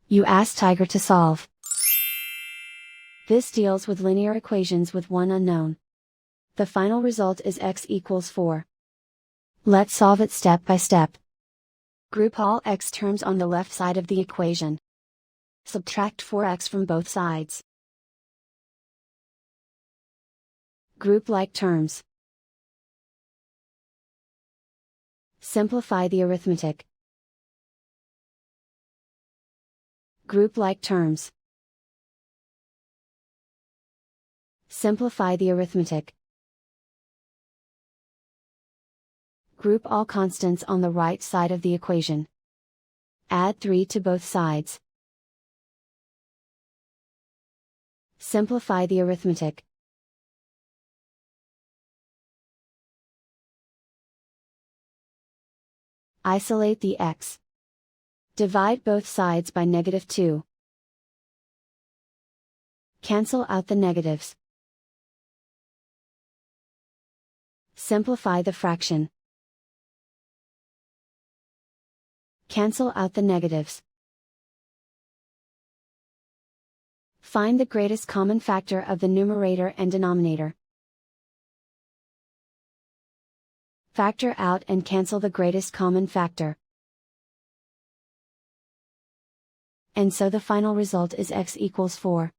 You ask Tiger to solve. This deals with linear equations with one unknown. The final result is x equals 4. Let's solve it step by step. Group all x terms on the left side of the equation. Subtract 4x from both sides. Group like terms. Simplify the arithmetic. Group like terms. Simplify the arithmetic. Group all constants on the right side of the equation. Add 3 to both sides. Simplify the arithmetic. Isolate the x. Divide both sides by -2. Cancel out the negatives. Simplify the fraction. Cancel out the negatives. Find the greatest common factor of the numerator and denominator. Factor out and cancel the greatest common factor. And so the final result is x equals 4.